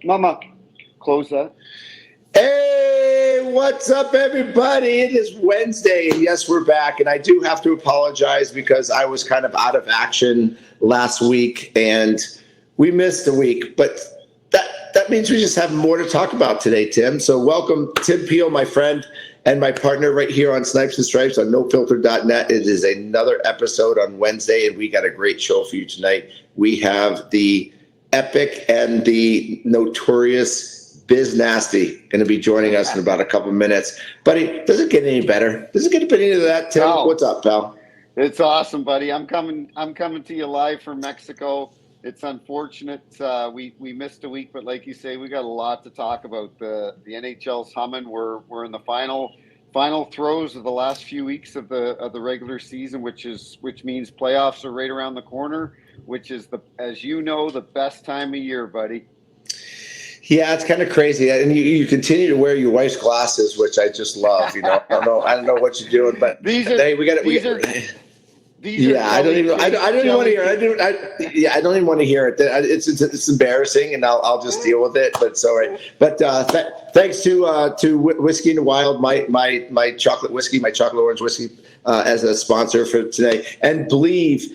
Mama, close that. Hey, what's up, everybody? It is Wednesday, and yes, we're back. And I do have to apologize because I was kind of out of action last week, and we missed a week. But that means we just have more to talk about today, Tim. So welcome, Tim Peel, my friend and my partner right here on Snipes and Stripes on NoFilter.net. It is another episode on Wednesday, and we got a great show for you tonight. We have the epic and the notorious Biz Nasty going to be joining us in about a couple minutes. Buddy, does it get any better? Does it get any of that, Tim? No. What's up, pal? It's awesome, buddy. I'm coming to you live from Mexico. It's unfortunate we missed a week, but like you say, we got a lot to talk about. The NHL's humming. We're in the final throes of the last few weeks of the regular season, which means playoffs are right around the corner, which is as you know, the best time of year, buddy. Yeah, it's kind of crazy, and you continue to wear your wife's glasses, which I just love. You know, I don't know what you're doing, but I don't even want to hear it. I don't even want to hear it. It's embarrassing, and I'll just deal with it. But it's all right. But thanks to Whiskey in the Wild, my chocolate whiskey, my chocolate orange whiskey, as a sponsor for today, and Believe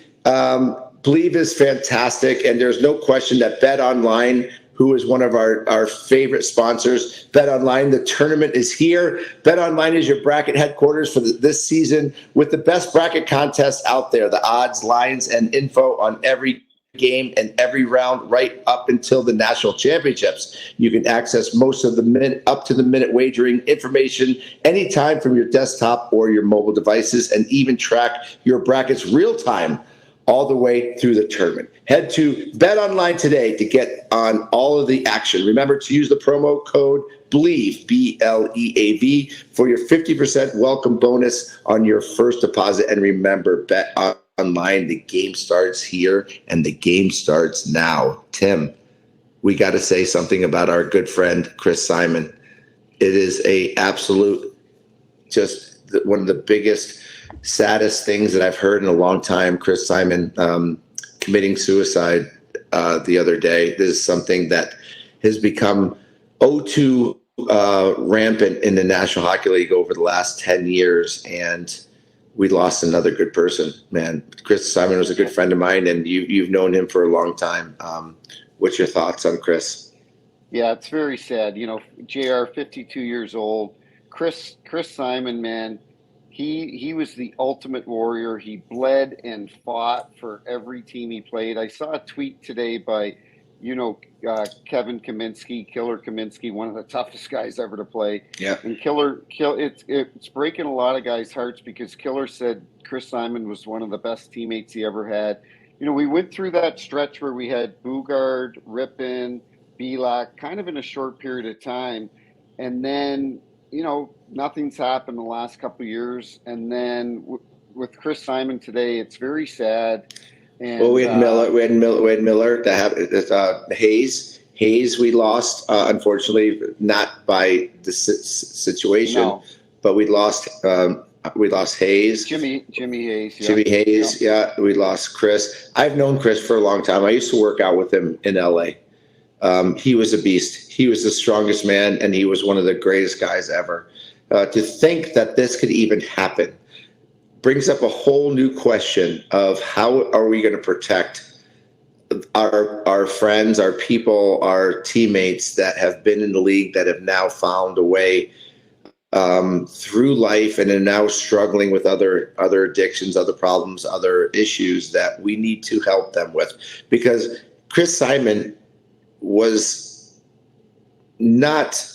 is fantastic, and there's no question that Bet Online, who is one of our favorite sponsors. Bet Online, the tournament is here. Bet Online is your bracket headquarters for this season with the best bracket contests out there, the odds, lines, and info on every game and every round right up until the national championships. You can access most of the up-to-the-minute wagering information anytime from your desktop or your mobile devices, and even track your brackets real-time all the way through the tournament. Head to Bet Online today to get on all of the action. Remember to use the promo code BLEAV, BLEAV, for your 50% welcome bonus on your first deposit. And remember, Bet Online, the game starts here and the game starts now. Tim, we got to say something about our good friend, Chris Simon. It is a absolute, just one of the biggest, saddest things that I've heard in a long time. Chris Simon committing suicide the other day. This is something that has become too rampant in the National Hockey League over the last 10 years, and we lost another good person, man. Chris Simon was a good friend of mine, and you've known him for a long time. What's your thoughts on Chris? Yeah, it's very sad. You know, JR, 52 years old. Chris Simon, man, He was the ultimate warrior. He bled and fought for every team he played. I saw a tweet today by, Kevin Kaminsky, Killer Kaminsky, one of the toughest guys ever to play. Yeah. And it's breaking a lot of guys' hearts because Killer said Chris Simon was one of the best teammates he ever had. You know, we went through that stretch where we had Bugard, Rippin, Belak, kind of in a short period of time. And then, nothing's happened in the last couple of years. And then with Chris Simon today, it's very sad. And, well, we had Miller that happened. Hayes, we lost, unfortunately, not by the situation, but we lost Hayes. Jimmy Hayes. Yeah. Jimmy Hayes, yeah. We lost Chris. I've known Chris for a long time. I used to work out with him in LA. He was a beast. He was the strongest man, and he was one of the greatest guys ever. To think that this could even happen brings up a whole new question of how are we going to protect our friends, our people, our teammates that have been in the league, that have now found a way through life and are now struggling with other addictions, other problems, other issues that we need to help them with. Because Chris Simon was not,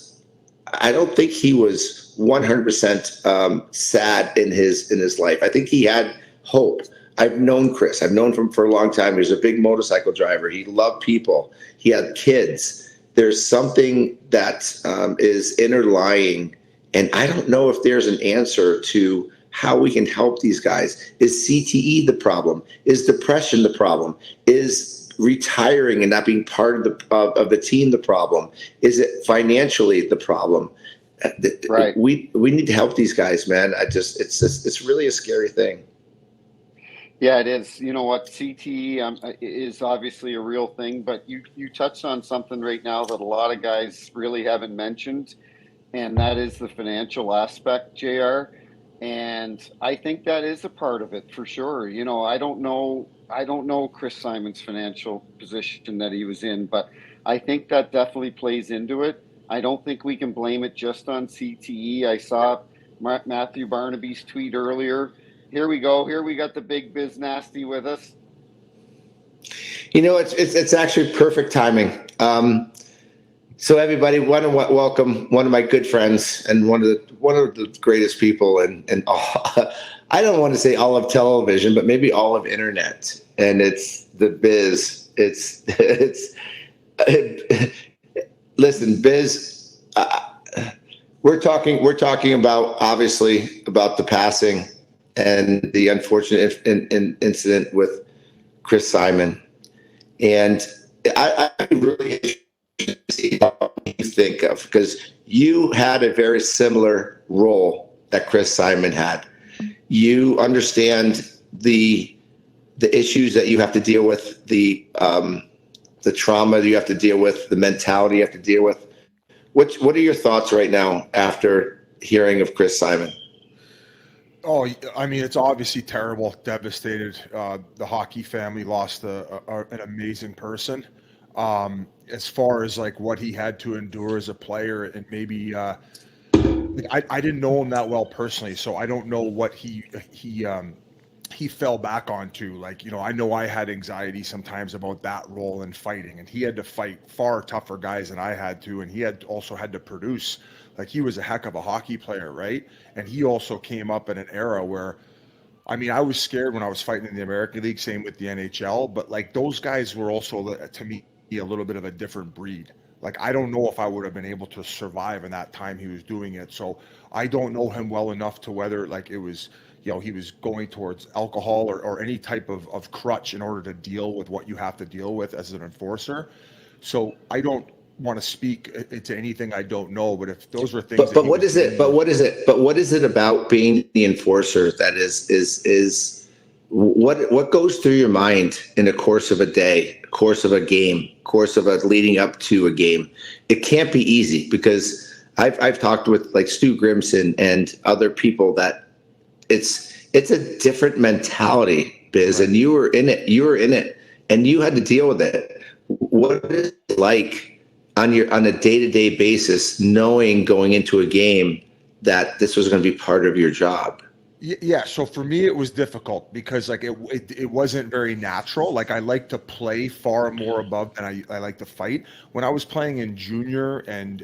I don't think he was 100% sad in his life. I think he had hope. I've known Chris. I've known him for a long time. He was a big motorcycle driver. He loved people. He had kids. There's something that is interlying, and I don't know if there's an answer to how we can help these guys. Is CTE the problem? Is depression the problem? Is retiring and not being part of the team the problem? Is it financially the problem? Right. We need to help these guys, man. It's really a scary thing. Yeah, it is. You know what? CTE is obviously a real thing, but you touched on something right now that a lot of guys really haven't mentioned, and that is the financial aspect, JR. And I think that is a part of it for sure. You know, I don't know Chris Simon's financial position that he was in, but I think that definitely plays into it. I don't think we can blame it just on CTE. I saw Matthew Barnaby's tweet earlier. Here we go. Here we got the big Biz Nasty with us. You know, it's actually perfect timing. So everybody, want to welcome one of my good friends and one of the greatest people and all, I don't want to say all of television, but maybe all of internet. And it's the Biz. Listen, Biz. We're talking about obviously about the passing and the unfortunate incident with Chris Simon, and I really see what you think of, because you had a very similar role that Chris Simon had. You understand the issues that you have to deal with, the trauma that you have to deal with, the mentality you have to deal with. What are your thoughts right now after hearing of Chris Simon? Oh, I mean, it's obviously terrible, devastated. The hockey family lost an amazing person. As far as like what he had to endure as a player, and maybe I didn't know him that well personally, so I don't know what he fell back onto. Like, you know, I know I had anxiety sometimes about that role in fighting, and he had to fight far tougher guys than I had to, and he had also had to produce. Like, he was a heck of a hockey player, right? And he also came up in an era where, I mean, I was scared when I was fighting in the American League, same with the NHL, but like those guys were also, to me, a little bit of a different breed. Like, I don't know if I would have been able to survive in that time he was doing it. So I don't know him well enough to whether like it was, you know, he was going towards alcohol or any type of crutch in order to deal with what you have to deal with as an enforcer. So I don't want to speak to anything I don't know, but if those were things, But what is it? But what is it? But what is it about being the enforcer that is what goes through your mind in the course of a day, course of a game, course of a leading up to a game? It can't be easy, because I've talked with like Stu Grimson and other people that it's a different mentality, Biz, and you were in it, and you had to deal with it. What is it like on a day-to-day basis, knowing going into a game that this was going to be part of your job? Yeah, so for me it was difficult because like it wasn't very natural. Like, I like to play far more above than I like to fight. When I was playing in junior and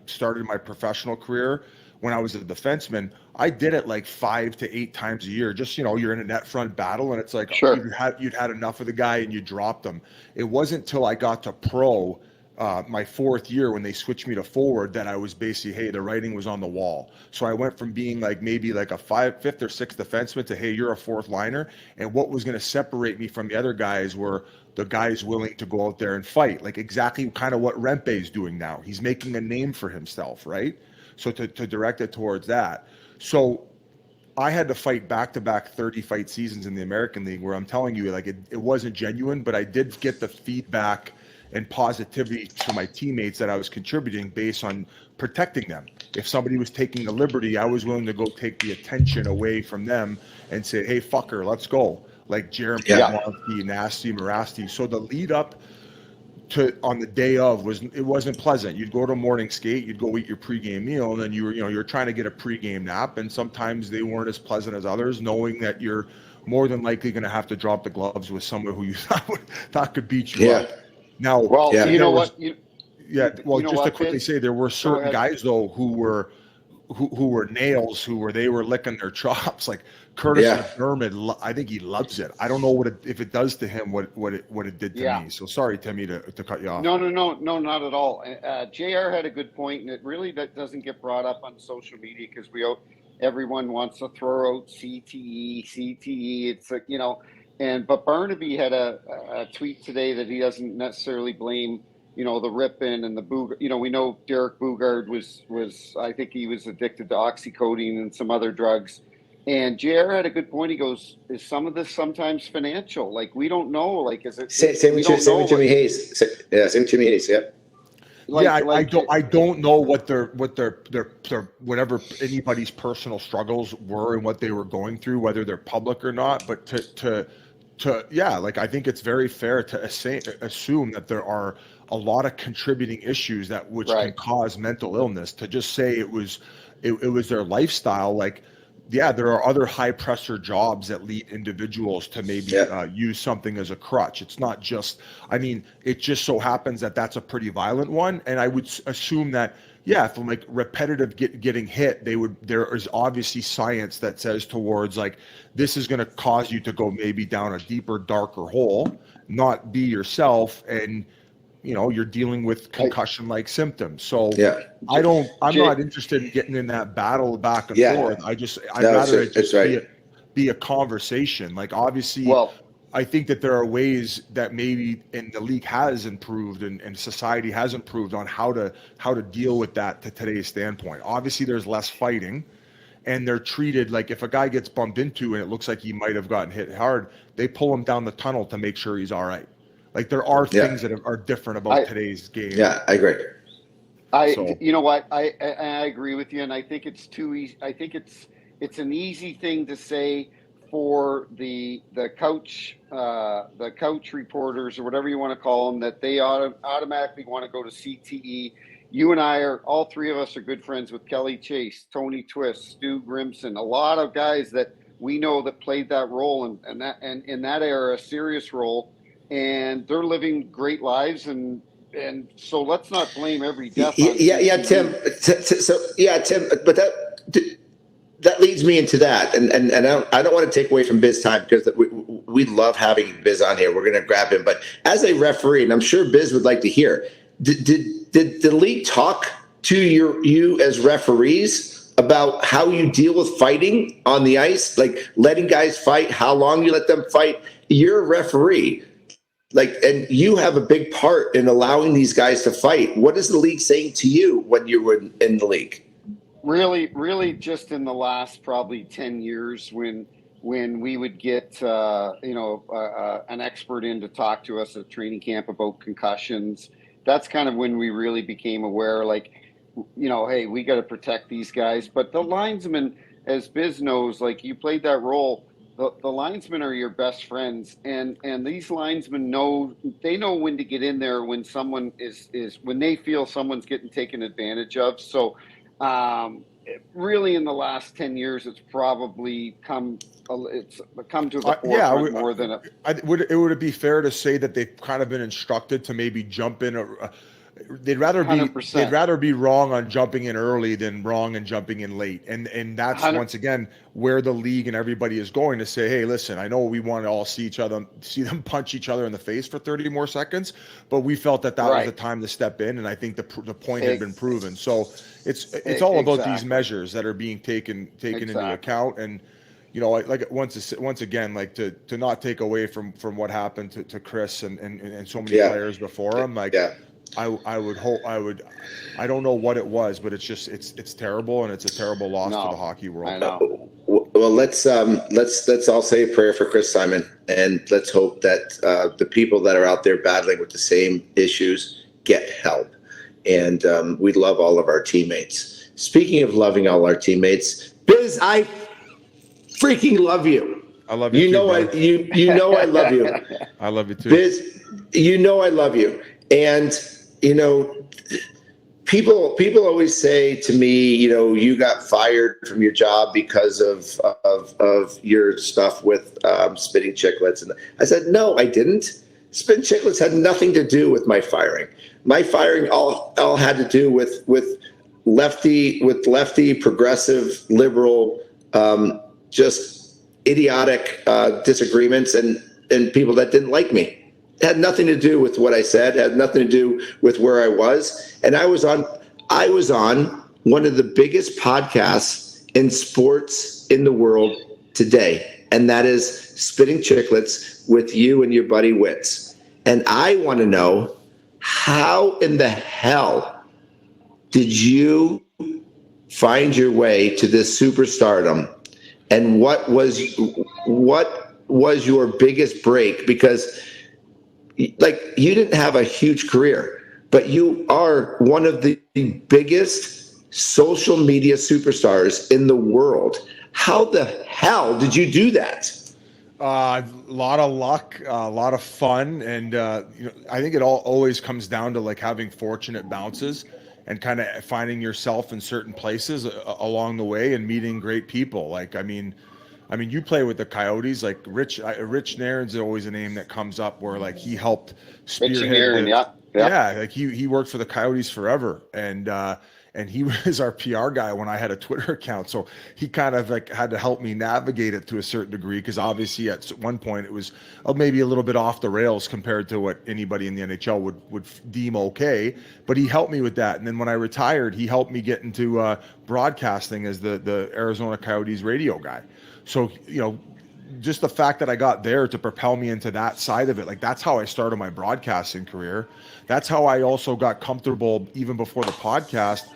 started my professional career, when I was a defenseman, I did it like 5 to 8 times a year. Just, you know, you're in a net front battle and it's like Sure. you'd had enough of the guy and you dropped them. It wasn't till I got to pro, my fourth year when they switched me to forward, that I was basically, hey, the writing was on the wall. So I went from being like maybe like a fifth or sixth defenseman to, hey, you're a fourth liner. And what was going to separate me from the other guys were the guys willing to go out there and fight, like exactly kind of what Rempe's doing now. He's making a name for himself, right? So to direct it towards that. So I had to fight back-to-back 30-fight seasons in the American League, where I'm telling you, like, it wasn't genuine, but I did get the feedback and positivity to my teammates that I was contributing based on protecting them. If somebody was taking the liberty, I was willing to go take the attention away from them and say, hey, fucker, let's go. Like Jeremy, Yeah. Nasty, Morasti. So the lead up to on the day of wasn't pleasant. You'd go to morning skate, you'd go eat your pregame meal, and then you're trying to get a pregame nap, and sometimes they weren't as pleasant as others, knowing that you're more than likely going to have to drop the gloves with someone who you thought could beat you up. Now, Well, Yeah. you know what? well, You know just to what, quickly Biz? say, there were certain ahead. guys though who were nails, they were licking their chops. Like Curtis Yeah. McDermott, I think he loves it. I don't know if it does to him what it did to Yeah. me. So sorry, Timmy, to cut you off. No, not at all. JR had a good point, and it really that doesn't get brought up on social media because everyone wants to throw out CTE. It's like, you know, but Barnaby had a tweet today that he doesn't necessarily blame, you know, the Rippin and the Boog. You know, we know Derek Boogard was I think he was addicted to oxycodone and some other drugs. And JR had a good point. He goes, "Is some of this sometimes financial? Like we don't know. Like is it? Same We with don't know Jimmy Hayes. Same with Jimmy Hayes. Yeah. I don't know what their whatever anybody's personal struggles were and what they were going through, whether they're public or not. But like I think it's very fair to assume that there are a lot of contributing issues that which can cause mental illness. To just say it was their lifestyle, like. Yeah, there are other high pressure jobs that lead individuals to maybe use something as a crutch. It's not just, I mean, it just so happens that that's a pretty violent one. And I would assume that, from like repetitive getting hit, there is obviously science that says towards like, this is going to cause you to go maybe down a deeper, darker hole, not be yourself. And, you're dealing with concussion-like symptoms. So I'm not interested in getting in that battle back and forth. I'd rather it just be a conversation. Like obviously, I think that there are ways that maybe and the league has improved and society has improved on how to deal with that to today's standpoint. Obviously, there's less fighting. And they're treated like if a guy gets bumped into and it looks like he might have gotten hit hard, they pull him down the tunnel to make sure he's all right. Like there are things that are different about today's game. Yeah, I agree. You know what? I agree with you, and I think it's too easy. I think it's an easy thing to say for the couch reporters or whatever you want to call them that they automatically want to go to CTE. You and I all three of us are good friends with Kelly Chase, Tony Twist, Stu Grimson, a lot of guys that we know that played that role and in that era, a serious role. And they're living great lives, and so let's not blame every death. Tim. Tim, but that leads me into that, and I don't want to take away from Biz time because we love having Biz on here. We're going to grab him, but as a referee, and I'm sure Biz would like to hear, did the league talk to you as referees about how you deal with fighting on the ice, like letting guys fight, how long you let them fight? You're a referee. And you have a big part in allowing these guys to fight. What is the league saying to you when you were in the league? Really just in the last probably 10 years when we would get, an expert in to talk to us at training camp about concussions, that's kind of when we really became aware, hey, we got to protect these guys. But the linesmen, as Biz knows, you played that role. The linesmen are your best friends, and these linesmen know when to get in there when someone is when they feel someone's getting taken advantage of. So, really, in the last 10 years, it's probably come to the forefront more than would it be fair to say that they've kind of been instructed to maybe jump in they'd rather 100%. Be wrong on jumping in early than wrong and jumping in late. And that's 100%. Once again where the league and everybody is going to say, hey, listen, I know we want to all see them punch each other in the face for 30 more seconds, but we felt that was the time to step in. And I think the point had been proven. So it's all about these measures that are being taken into account. And, once again, to not take away from what happened to Chris and so many players before him, I would hope I don't know what it was, but it's terrible, and it's a terrible loss to the hockey world. I know. Well, let's all say a prayer for Chris Simon, and let's hope that the people that are out there battling with the same issues get help. And we love all of our teammates. Speaking of loving all our teammates, Biz, I freaking love you. I love you. You know I love you. I love you too. Biz, I love you. And people always say to me, you got fired from your job because of your stuff with Spitting Chicklets. And I said, no, I didn't. Spitting Chicklets had nothing to do with my firing. My firing all had to do with lefty, progressive, liberal, just idiotic disagreements and people that didn't like me. It had nothing to do with what I said, had nothing to do with where I was. And I was on one of the biggest podcasts in sports in the world today. And that is Spitting Chicklets with you and your buddy Witz. And I want to know, how in the hell did you find your way to this superstardom And what was your biggest break? Because like you didn't have a huge career, but you are one of the biggest social media superstars in the world. How the hell did you do that? A lot of luck, a lot of fun, and I think it all always comes down to like having fortunate bounces and kind of finding yourself in certain places along the way and meeting great people. Like, I mean, you play with the Coyotes. Like Rich Nairn's always a name that comes up where like he helped Richie spearhead Nairn, the, yeah. yeah, like he worked for the Coyotes forever, and he was our PR guy when I had a Twitter account. So he kind of like had to help me navigate it to a certain degree because obviously at one point it was maybe a little bit off the rails compared to what anybody in the NHL would deem okay. But he helped me with that. And then when I retired, he helped me get into broadcasting as the Arizona Coyotes radio guy. So, just the fact that I got there to propel me into that side of it, like that's how I started my broadcasting career. That's how I also got comfortable even before the podcast,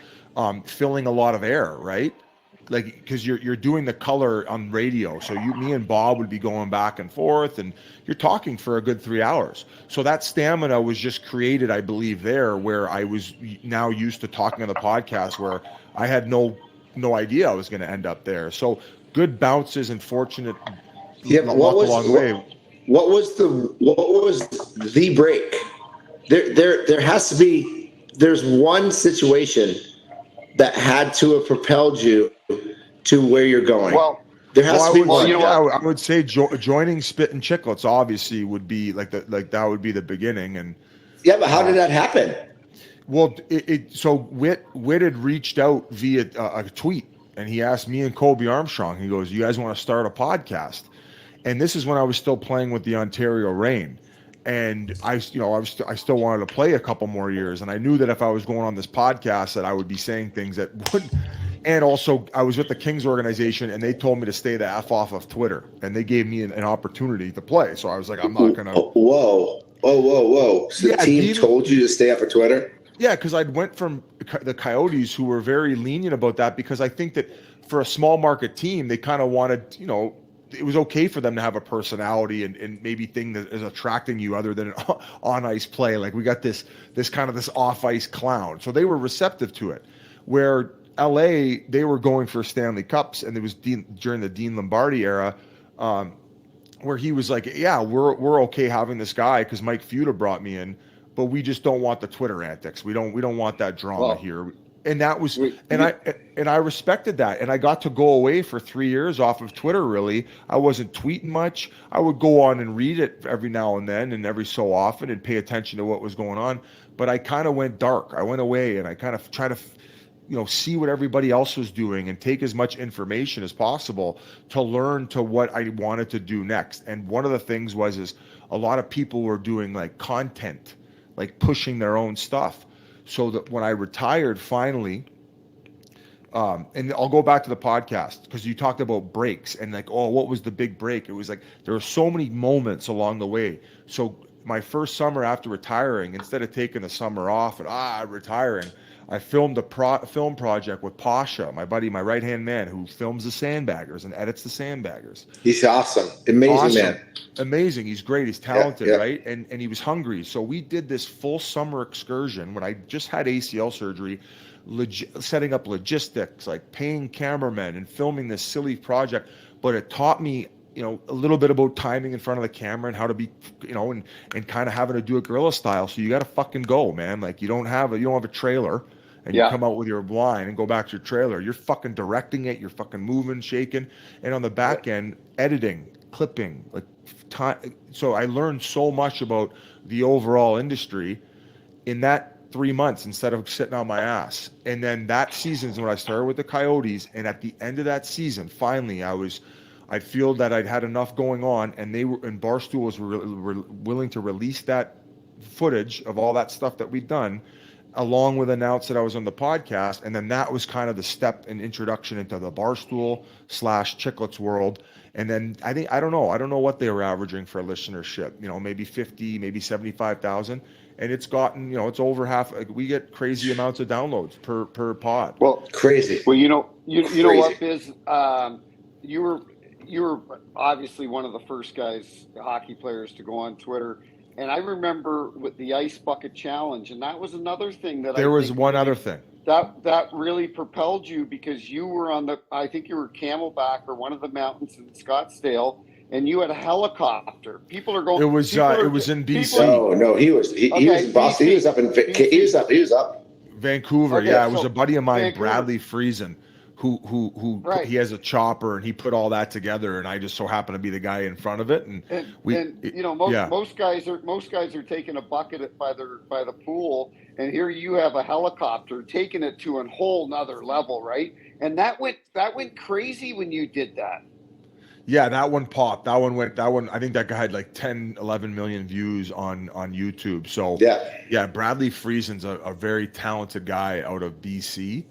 filling a lot of air, right? Like, because you're doing the color on radio. So me and Bob would be going back and forth and you're talking for a good 3 hours. So that stamina was just created, I believe, there where I was now used to talking on the podcast where I had no idea I was going to end up there. So good bounces and fortunate luck along the way. What was the break? There has to be. There's one situation that had to have propelled you to where you're going. Well, there has to be one. I would say joining Spit and Chicklets obviously would be like that would be the beginning. And yeah, but how did that happen? Well, so Whit had reached out via a tweet, and he asked me and Colby Armstrong. He goes, "You guys want to start a podcast?" And this is when I was still playing with the Ontario Reign, and I still wanted to play a couple more years, and I knew that if I was going on this podcast, that I would be saying things that would. And also, I was with the Kings organization, and they told me to stay the F off of Twitter, and they gave me an opportunity to play. So I was like, I'm not gonna. Whoa! So the team told you to stay off of Twitter? Yeah, because I'd went from the Coyotes, who were very lenient about that, because I think that for a small market team, they kind of wanted, it was okay for them to have a personality and maybe thing that is attracting you other than on ice play. Like we got this kind of this off ice clown, so they were receptive to it. Where LA, they were going for Stanley Cups, and it was during the Dean Lombardi era, where he was like, "Yeah, we're okay having this guy because Mike Futa brought me in, but we just don't want the Twitter antics. We don't want that drama here." And that was, I respected that, and I got to go away for 3 years off of Twitter. Really, I wasn't tweeting much. I would go on and read it every now and then, and every so often, and pay attention to what was going on. But I kind of went dark. I went away, and I kind of tried to, see what everybody else was doing, and take as much information as possible to learn to what I wanted to do next. And one of the things is a lot of people were doing like content, like pushing their own stuff. So that when I retired finally, and I'll go back to the podcast because you talked about breaks and like, oh, what was the big break? It was like there were so many moments along the way. So my first summer after retiring, instead of taking the summer off and retiring, I filmed a film project with Pasha, my buddy, my right-hand man, who films the Sandbaggers and edits the Sandbaggers. He's awesome. Amazing man. Amazing. He's great. He's talented, right? And he was hungry. So we did this full summer excursion when I just had ACL surgery, setting up logistics, like paying cameramen and filming this silly project. But it taught me, a little bit about timing in front of the camera and how to be, and kind of having to do it guerrilla style. So you got to fucking go, man. Like you don't have a trailer. And you come out with your blind and go back to your trailer. You're fucking directing it. You're fucking moving, shaking. And on the back end, editing, clipping, like time. So I learned so much about the overall industry in that 3 months instead of sitting on my ass. And then that season is when I started with the Coyotes. And at the end of that season, finally, I feel that I'd had enough going on, and Barstool was willing to release that footage of all that stuff that we'd done, along with announce that I was on the podcast. And then that was kind of the step and introduction into the Barstool / Chicklets world. And then I don't know what they were averaging for listenership, maybe 50, maybe 75,000. And it's gotten, it's over half. Like, we get crazy amounts of downloads per pod. Well, crazy. Well, you know what, Biz? you were obviously one of the first guys, hockey players, to go on Twitter. And I remember with the ice bucket challenge, and that was another thing that There I was think one really, other thing. that really propelled you, because you were on the, I think you were Camelback or one of the mountains in Scottsdale, and you had a helicopter. People are going. It was in BC. No, he was in Boston. BC, He was up in he was up. Vancouver. Okay, Yeah, it was so a buddy of mine, Vancouver. Bradley Friesen, who Right. he has a chopper and he put all that together, and I just so happened to be the guy in front of it, and you know, most guys are taking a bucket by the pool, and here you have a helicopter taking it to a whole nother level, right? And that went crazy when you did that. Yeah, that one popped. That one, I think that guy had like 10, 11 million views on YouTube. So yeah, Bradley Friesen's a very talented guy out of BC,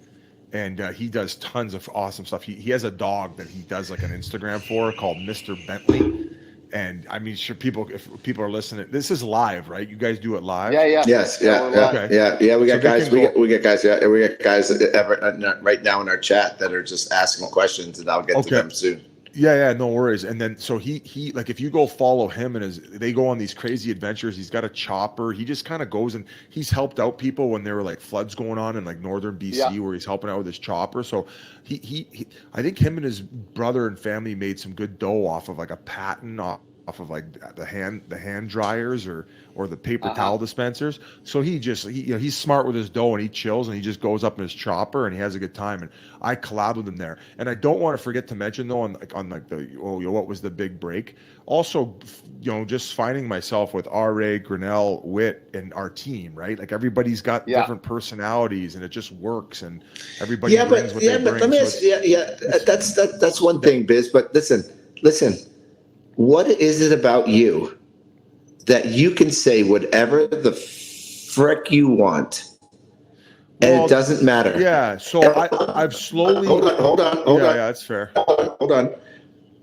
and he does tons of awesome stuff. He has a dog that he does like an Instagram for called Mr. Bentley. And I mean, sure, if people are listening, this is live, right? You guys do it live? Yeah. Yes, yeah. Okay. Yeah. We got guys. We got guys. Yeah, we got guys right now in our chat that are just asking questions, and I'll get to them soon. Yeah, no worries. And then so he like, if you go follow him and they go on these crazy adventures. He's got a chopper. He just kind of goes, and he's helped out people when there were like floods going on in like northern BC, where he's helping out with his chopper. So he I think him and his brother and family made some good dough off of like a patent off of like the hand dryers or the paper towel dispensers. So he's smart with his dough, and he chills, and he just goes up in his chopper and he has a good time. And I collab with him there. And I don't want to forget to mention though, on what was the big break? Also, just finding myself with R.A., Grinnell, Witt, and our team, right? Like everybody's got different personalities, and it just works, and everybody brings what they bring. Let me ask, that's one thing, Biz. But listen. What is it about you that you can say whatever the frick you want, and it doesn't matter? Yeah. So I've slowly hold on. Yeah, that's fair. Hold on.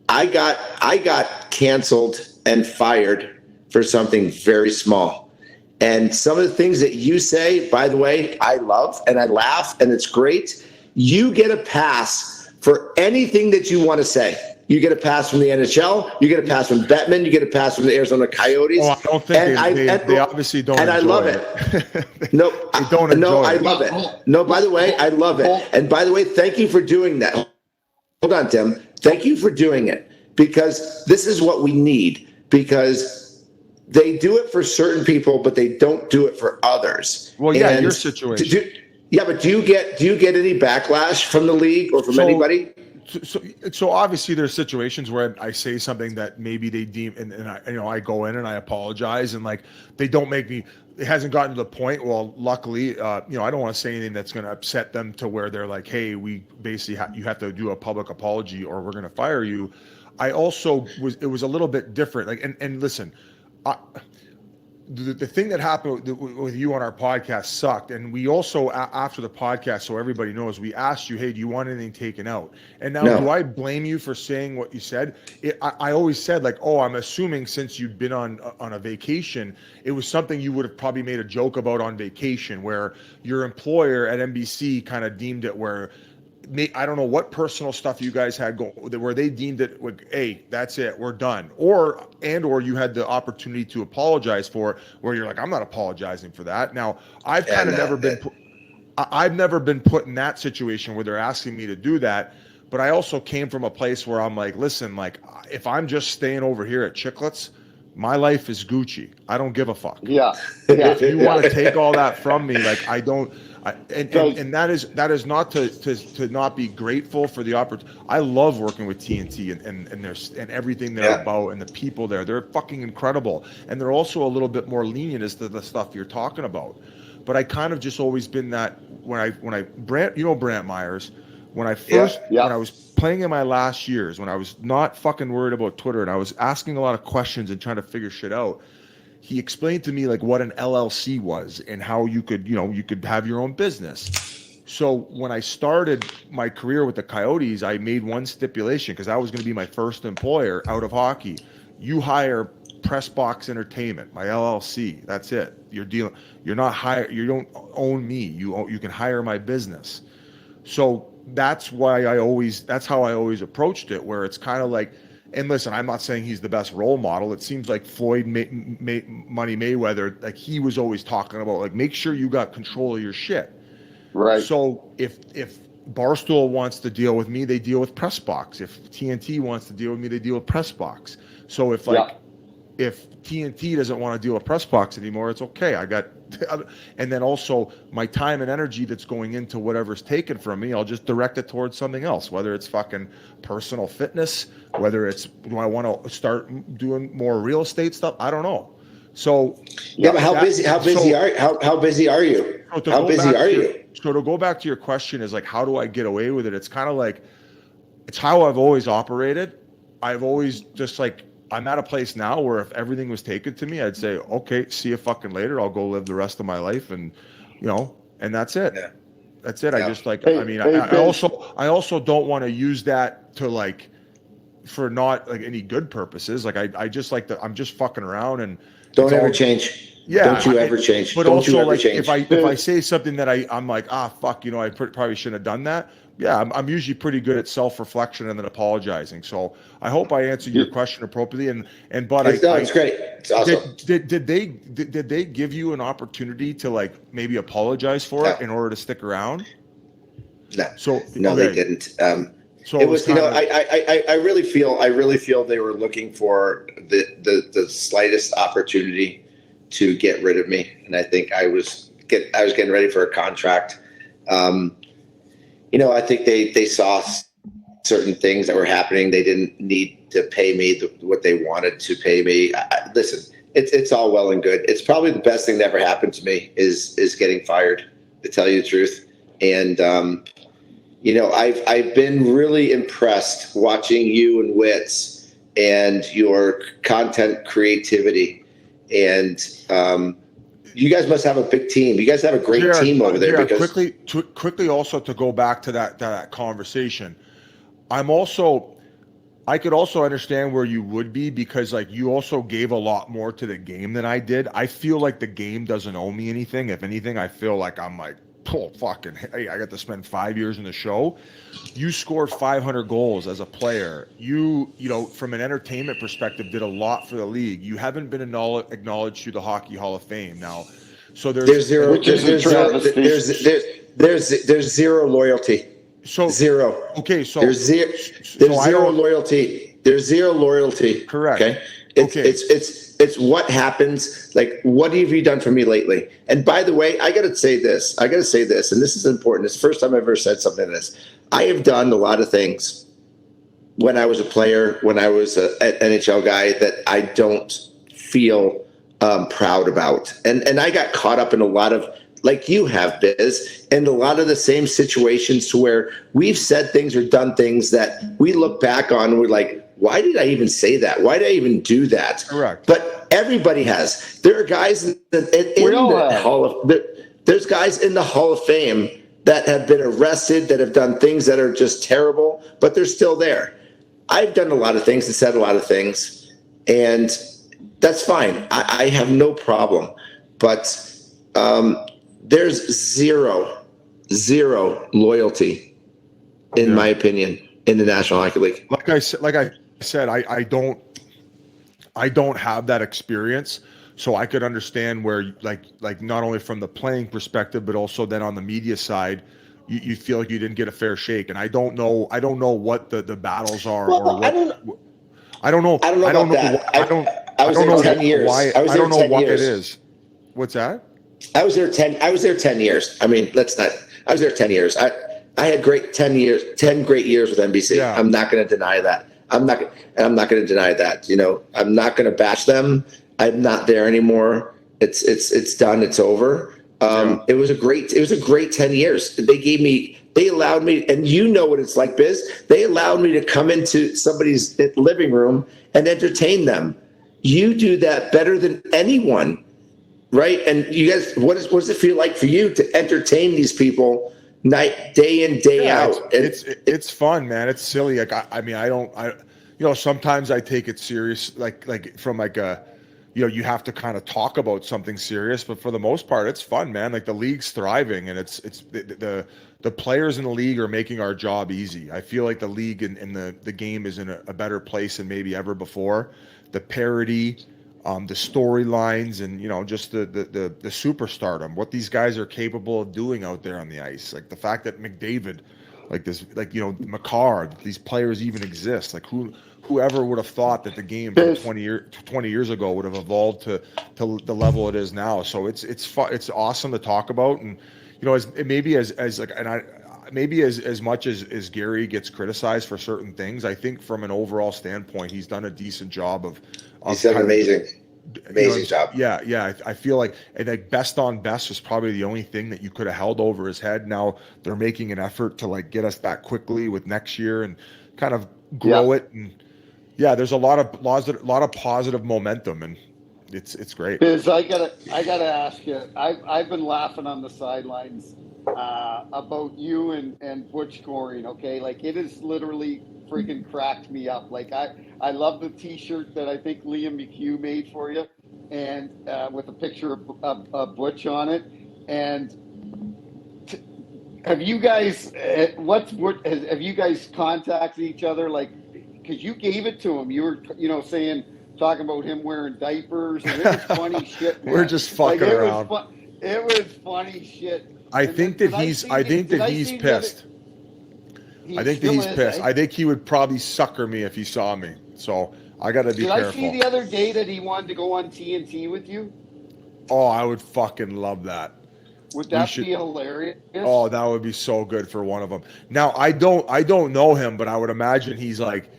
I got canceled and fired for something very small, and some of the things that you say, by the way, I love and I laugh, and it's great. You get a pass for anything that you want to say. You get a pass from the NHL. You get a pass from Bettman. You get a pass from the Arizona Coyotes. Oh, I don't think they obviously don't. And I love it. No, they don't enjoy no, I it. love it. No, by the way, I love it. And by the way, thank you for doing that. Hold on, Tim. Thank you for doing it, because this is what we need. Because they do it for certain people, but they don't do it for others. Well, yeah, your situation. But do you get any backlash from the league or from anybody? So obviously there's situations where I say something that maybe they deem, and I go in and I apologize, and like they don't make me. It hasn't gotten to the point. Well, luckily, I don't want to say anything that's going to upset them to where they're like, hey, we basically you have to do a public apology or we're going to fire you. I also it was a little bit different. Like, and listen, the thing that happened with you on our podcast sucked. And we also, after the podcast, so everybody knows, we asked you, hey, do you want anything taken out? And now, do I blame you for saying what you said? I always said, like, oh, I'm assuming since you'd been on a vacation, it was something you would have probably made a joke about on vacation, where your employer at NBC kind of deemed it where, I don't know what personal stuff you guys had going, where they deemed it like, hey, that's it, we're done. Or you had the opportunity to apologize for it, where you're like, I'm not apologizing for that. Now, I've kind of I've never been put in that situation where they're asking me to do that. But I also came from a place where I'm like, listen, like if I'm just staying over here at Chicklets, my life is Gucci. I don't give a fuck. Yeah. If you want to take all that from me, like I don't. And that is not to not be grateful for the opportunity. I love working with TNT and everything they're about, and the people there. They're fucking incredible, and they're also a little bit more lenient as to the stuff you're talking about. But I kind of just always been that when Brant Myers, when I first when I was playing in my last years, when I was not fucking worried about Twitter and I was asking a lot of questions and trying to figure shit out. He explained to me like what an LLC was and how you could have your own business. So when I started my career with the Coyotes, I made one stipulation, because that was going to be my first employer out of hockey. You hire Pressbox Entertainment, my LLC. That's it. You're not hire. You don't own me. You can hire my business. So that's how I always approached it, where it's kind of like, and listen, I'm not saying he's the best role model. It seems like Floyd Money Mayweather, like he was always talking about, like, make sure you got control of your shit. Right. So if Barstool wants to deal with me, they deal with Press Box. If TNT wants to deal with me, they deal with Press Box. So if TNT doesn't want to deal with Press Box anymore, it's okay. I got, and then also my time and energy that's going into whatever's taken from me, I'll just direct it towards something else, whether it's fucking personal fitness, whether it's, do I want to start doing more real estate stuff? I don't know. So yeah, but how busy are you? How busy are you? So to go back to your question is like, how do I get away with it? It's kind of like, it's how I've always operated. I've always just like, I'm at a place now where if everything was taken to me, I'd say, okay, see you fucking later. I'll go live the rest of my life. And, and that's it. Yeah. That's it. Yeah. I just like, I also don't want to use that to like, for not like any good purposes. Like I just like I'm just fucking around and don't ever change. Yeah. Don't you ever change. But don't also you ever like change. if I say something that I'm like, fuck, I probably shouldn't have done that. Yeah, I'm usually pretty good at self-reflection and then apologizing. So I hope I answered your question appropriately. But it's great. It's awesome. Did they give you an opportunity to like maybe apologize for it in order to stick around? No. They didn't. So it was, I really feel they were looking for the slightest opportunity to get rid of me, and I think I was getting ready for a contract. I think they saw certain things that were happening. They didn't need to pay me what they wanted to pay me. Listen, it's all well and good. It's probably the best thing that ever happened to me is getting fired, to tell you the truth. And I've been really impressed watching you and Wits and your content creativity. And you guys must have a big team. You guys have a great team over there. Because quickly also to go back to that conversation, I could also understand where you would be, because like you also gave a lot more to the game than I did. I feel like the game doesn't owe me anything. If anything, I feel like I'm like, oh, fucking, hey, I got to spend 5 years in the show. You scored 500 goals as a player. You from an entertainment perspective, did a lot for the league. You haven't been acknowledged through the Hockey Hall of Fame now. So there's zero loyalty. So zero. Okay, so there's zero loyalty. There's zero loyalty. Correct. Okay. It's what happens. Like, what have you done for me lately? And by the way, I got to say this, and this is important. It's the first time I've ever said something like this. I have done a lot of things when I was a player, when I was an NHL guy, that I don't feel proud about. And I got caught up in a lot of, like you have, Biz, and a lot of the same situations to where we've said things or done things that we look back on and we're like, why did I even say that? Why did I even do that? Correct. But everybody there's guys in the Hall of Fame that have been arrested, that have done things that are just terrible, but they're still there. I've done a lot of things and said a lot of things, and that's fine. I have no problem. But there's zero loyalty, in my opinion, in the National Hockey League. Like I said, I don't have that experience, so I could understand where like not only from the playing perspective, but also then on the media side, you feel like you didn't get a fair shake. And I don't know what the battles are. Well, or what, I don't know. I don't know 10 years. I don't know what it is. What's that? I was there 10 years. I mean, I was there 10 years. I had 10 great years with NBC. Yeah. I'm not going to deny that. I'm not going to deny that. I'm not going to bash them. I'm not there anymore. It's done. It's over. It was a great 10 years. They allowed me, and you know what it's like, Biz. They allowed me to come into somebody's living room and entertain them. You do that better than anyone, right? And you guys, what does it feel like for you to entertain these people day in, day out? It's fun, man. It's silly. Like sometimes I take it serious, like from like a, you have to kind of talk about something serious, but for the most part, it's fun, man. Like the league's thriving, and it's the the players in the league are making our job easy. I feel like the league and the game is in a better place than maybe ever before. The parity, the storylines, and just the superstardom, what these guys are capable of doing out there on the ice. Like the fact that McDavid, Makar, these players even exist. Like whoever would have thought that the game from 20 years ago would have evolved to the level it is now. So it's awesome to talk about, and maybe as much as Gary gets criticized for certain things, I think from an overall standpoint, he's done a decent job of he's done an amazing job. Yeah. I feel like, and like best on best was probably the only thing that you could have held over his head. Now they're making an effort to like get us back quickly with next year and kind of grow it. And there's a lot of positive momentum, and it's great. Biz, I gotta ask you. I've been laughing on the sidelines about you and Butch scoring. Okay, like it is literally freaking cracked me up. Like I love the T-shirt that I think Liam McHugh made for you, and with a picture of Butch on it. And have you guys have you guys contacted each other? Like, because you gave it to him. You were talking about him wearing diapers, and it was funny shit. Man. We're just fucking around. It was funny shit. I think that he's pissed. I think that he's pissed. I think he would probably sucker me if he saw me. So I got to be careful. Did I see the other day that he wanted to go on TNT with you? Oh, I would fucking love that. Would that be hilarious? Oh, that would be so good for one of them. Now, I don't know him, but I would imagine he's like,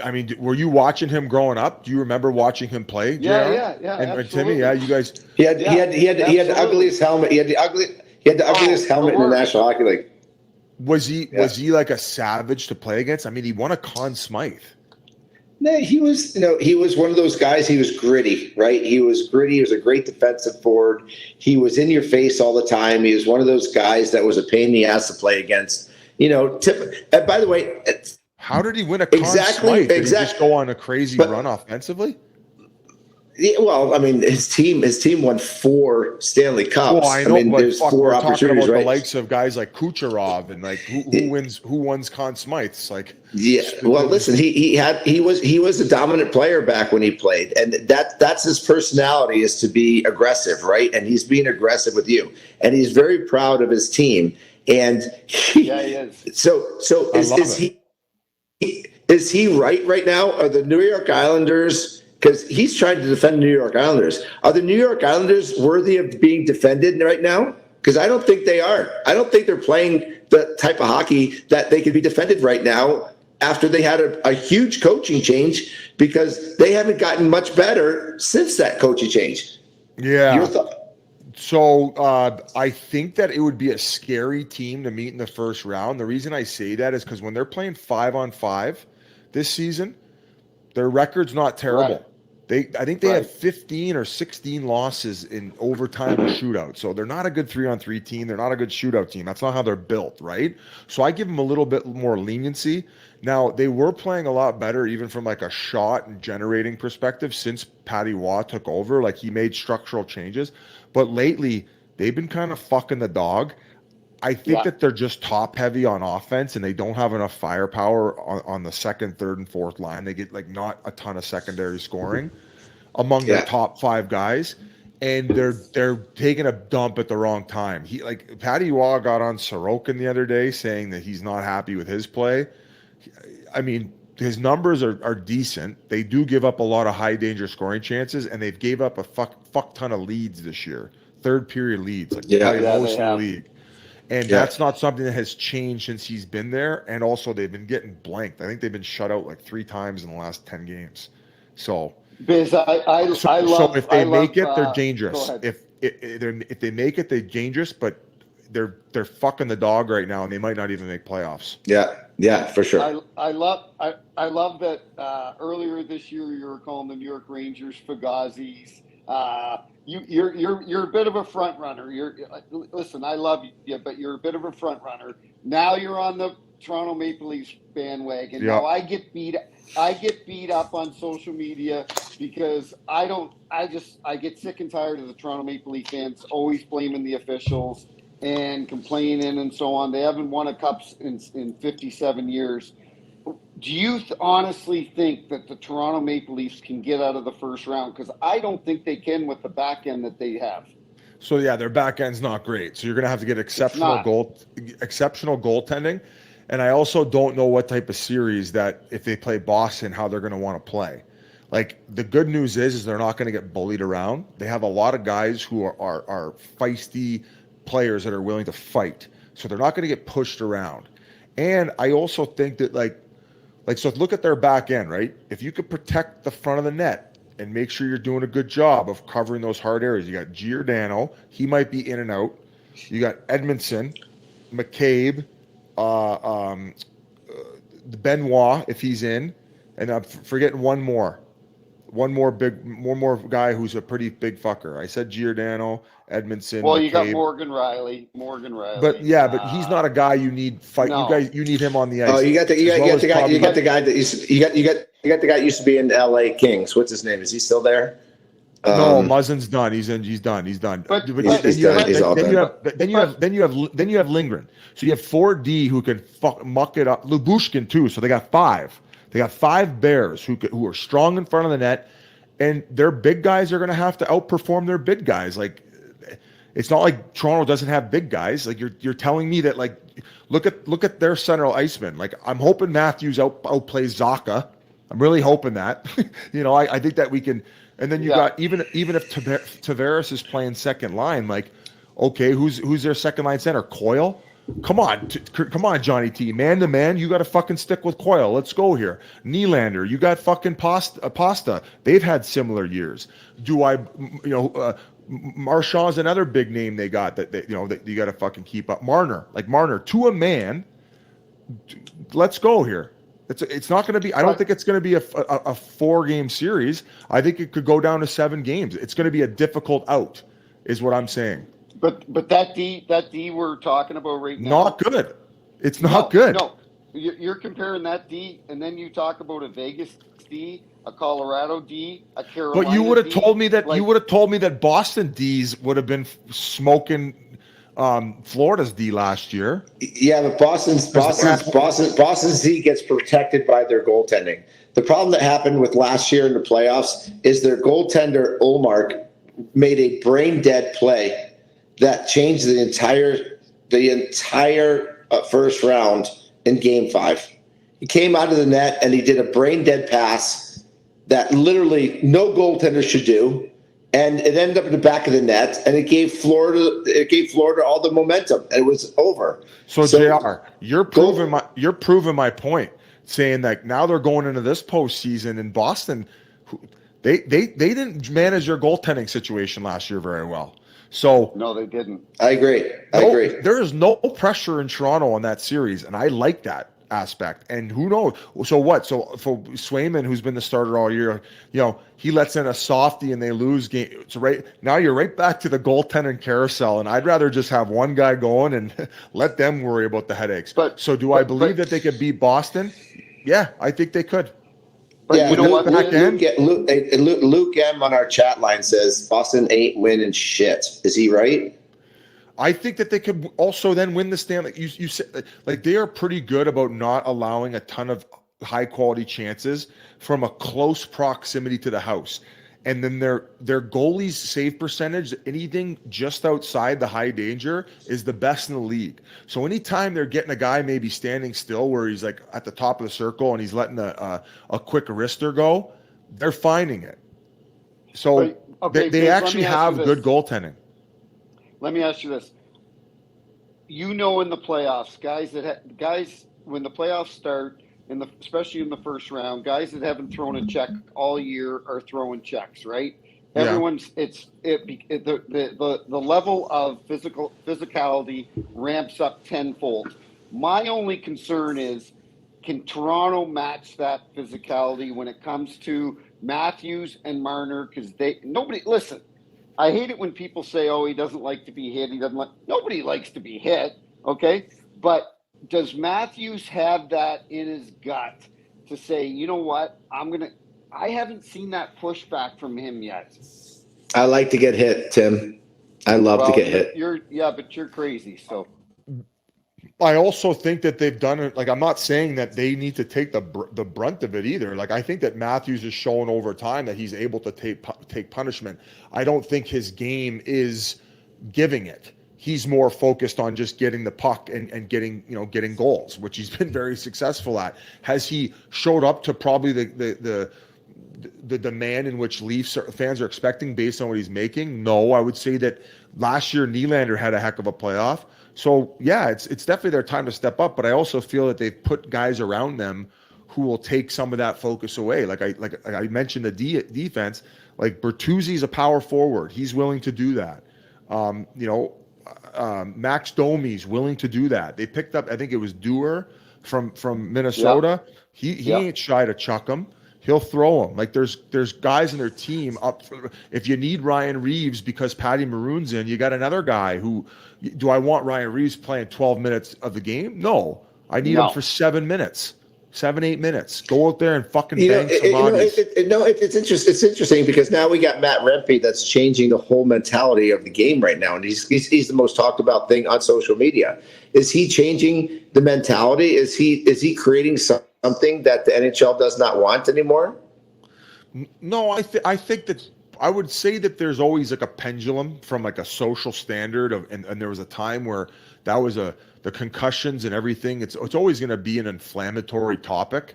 I mean, were you watching him growing up? Do you remember watching him play? Yeah. And Timmy, you guys. He had the ugliest helmet. He had the ugliest helmet in the National Hockey League. Was he like a savage to play against? I mean, he won a Conn Smythe. No, he was one of those guys. He was gritty, right? He was gritty. He was a great defensive forward. He was in your face all the time. He was one of those guys that was a pain in the ass to play against. And by the way, how did he win a Conn Smythe? Did he just go on a crazy run offensively? Yeah, well, I mean, his team won 4 Stanley Cups. Well, I know, but there's 4 opportunities, about right? The likes of guys like Kucherov and like who wins Conn Smythes? Like, well, listen, he was a dominant player back when he played, and that's his personality, is to be aggressive, right? And he's being aggressive with you, and he's very proud of his team, and he is. So is he right now? Are the New York Islanders? Because he's trying to defend the New York Islanders. Are the New York Islanders worthy of being defended right now? Because I don't think they are. I don't think they're playing the type of hockey that they could be defended right now after they had a huge coaching change, because they haven't gotten much better since that coaching change. Yeah. Your thought? So I think that it would be a scary team to meet in the first round. The reason I say that is because when they're playing 5-on-5 this season, their record's not terrible. Right. I think they had 15 or 16 losses in overtime or shootout. So they're not a good 3-on-3 team. They're not a good shootout team. That's not how they're built, right? So I give them a little bit more leniency. Now, they were playing a lot better even from like a shot and generating perspective since Patty Waugh took over. Like he made structural changes. But lately, they've been kind of fucking the dog. I think that they're just top heavy on offense, and they don't have enough firepower on the second, third, and fourth line. They get like not a ton of secondary scoring among their top 5 guys, and they're taking a dump at the wrong time. Patty Waugh got on Sorokin the other day saying that he's not happy with his play. I mean, his numbers are decent. They do give up a lot of high danger scoring chances, and they've gave up a fuck ton of leads this year, third period leads, most in the league. And that's not something that has changed since he's been there. And also, they've been getting blanked. I think they've been shut out like 3 times in the last 10 games. So, Biz, so if they make it, they're dangerous. If they make it, they're dangerous. But they're fucking the dog right now, and they might not even make playoffs. Yeah, for sure. I love that earlier this year you were calling the New York Rangers Fugazis. You're a bit of a front runner. Listen, I love you, but you're a bit of a front runner. Now you're on the Toronto Maple Leafs bandwagon. Now I get beat up on social media because I get sick and tired of the Toronto Maple Leaf fans always blaming the officials and complaining and so on. They haven't won a cup in 57 years. Do you honestly think that the Toronto Maple Leafs can get out of the first round? Because I don't think they can with the back end that they have. So yeah, their back end's not great. So you're gonna have to get exceptional goaltending. And I also don't know what type of series that if they play Boston, how they're gonna want to play. Like the good news is they're not gonna get bullied around. They have a lot of guys who are feisty players that are willing to fight. So they're not gonna get pushed around. And I also think that so look at their back end, right? If you could protect the front of the net and make sure you're doing a good job of covering those hard areas. You got Giordano, he might be in and out. You got Edmondson, McCabe, Benoit if he's in, and I'm forgetting one more guy who's a pretty big fucker. I said Giordano, Edmondson. Well, McCabe. you got Morgan Riley. But yeah, but he's not a guy you need fight. No. You need him on the ice. Oh, you got the guy that used to be in the LA Kings. What's his name? Is he still there? No, Muzzin's done. He's done. But he's all done. Then you have Lindgren. So you have 4D who can muck it up. Lubushkin too. So they got 5. They got 5 Bears who are strong in front of the net, and their big guys are going to have to outperform their big guys. Like it's not like Toronto doesn't have big guys. Like you're telling me that look at their center iceman. Like I'm hoping Matthews outplays Zacha. I'm really hoping that. I think that we can. And then you got even if Tavares is playing second line, like okay, who's their second line center? Coyle. Come on, Johnny T. Man to man, you got to fucking stick with Coyle. Let's go here. Nylander, you got fucking Pasta. They've had similar years. Marchand's another big name they got that you got to fucking keep up. Marner to a man. Let's go here. It's not going to be. I don't think it's going to be a 4-game series. I think it could go down to 7 games. It's going to be a difficult out, is what I'm saying. But that D we're talking about right now, not good. It's not good. No, you're comparing that D, and then you talk about a Vegas D, a Colorado D, a Carolina. But you would have D, told me that Boston D's would have been smoking Florida's D last year. Yeah, but Boston's D gets protected by their goaltending. The problem that happened with last year in the playoffs is their goaltender Ullmark made a brain dead play that changed the entire first round in Game 5. He came out of the net and he did a brain dead pass that literally no goaltender should do, and it ended up in the back of the net, and it gave Florida all the momentum, and it was over. So JR, you're proving my point, saying that now they're going into this postseason in Boston. They didn't manage their goaltending situation last year very well. So no, they didn't. I agree. There is no pressure in Toronto on that series, and I like that aspect. And who knows? So what? So for Swayman, who's been the starter all year, he lets in a softie and they lose game. So right now you're right back to the goaltending carousel, and I'd rather just have one guy going and let them worry about the headaches. I believe that they could beat Boston? Yeah, I think they could. But yeah, you know what? Luke M on our chat line says Boston ain't winning shit. Is he right? I think that they could also then win the Stanley. You said they are pretty good about not allowing a ton of high quality chances from a close proximity to the house, and then their goalie's save percentage, anything just outside the high danger, is the best in the league. So anytime they're getting a guy maybe standing still where he's like at the top of the circle and he's letting a quick wrister go, they're finding it. So they actually have good goaltending. Let me ask you this. In the playoffs, guys, when the playoffs start, especially in the first round, guys that haven't thrown a check all year are throwing checks, right? Yeah. Everyone's the level of physicality ramps up tenfold. My only concern is, can Toronto match that physicality when it comes to Matthews and Marner? Because listen. I hate it when people say, "Oh, he doesn't like to be hit." Nobody likes to be hit, okay? But does Matthews have that in his gut to say, "You know what? I haven't seen that pushback from him yet." I like to get hit, Tim. I love to get hit. But you're crazy. So I also think that they've done it. Like, I'm not saying that they need to take the brunt of it either. Like, I think that Matthews has shown over time that he's able to take punishment. I don't think his game is giving it. He's more focused on just getting the puck and getting goals, which he's been very successful at. Has he showed up to probably the demand in which Leafs fans are expecting based on what he's making? No, I would say that last year Nylander had a heck of a playoff. So yeah, it's definitely their time to step up. But I also feel that they've put guys around them who will take some of that focus away. Like I mentioned the defense. Like Bertuzzi's a power forward. He's willing to do that. Max Domi's willing to do that. They picked up, I think it was Dewar from Minnesota. Yeah. He ain't shy to chuck him. He'll throw him. Like there's guys in their team up. If you need Ryan Reeves because Patty Maroon's in, you got another guy who. Do I want Ryan Reeves playing 12 minutes of the game? No, I need him for 7 minutes. 7-8 minutes. Go out there and fucking bang some bodies. It's interesting because now we got Matt Rempe that's changing the whole mentality of the game right now, and he's the most talked about thing on social media. Is he changing the mentality? Is he creating something that the NHL does not want anymore? No, I think that. I would say that there's always like a pendulum from like a social standard of, and there was a time where that was the concussions and everything. It's always going to be an inflammatory topic,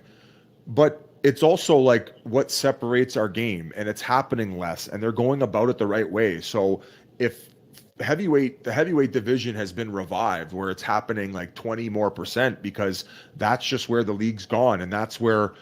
but it's also like what separates our game, and it's happening less, and they're going about it the right way. So if the heavyweight division has been revived, where it's happening like 20% more because that's just where the league's gone, and that's where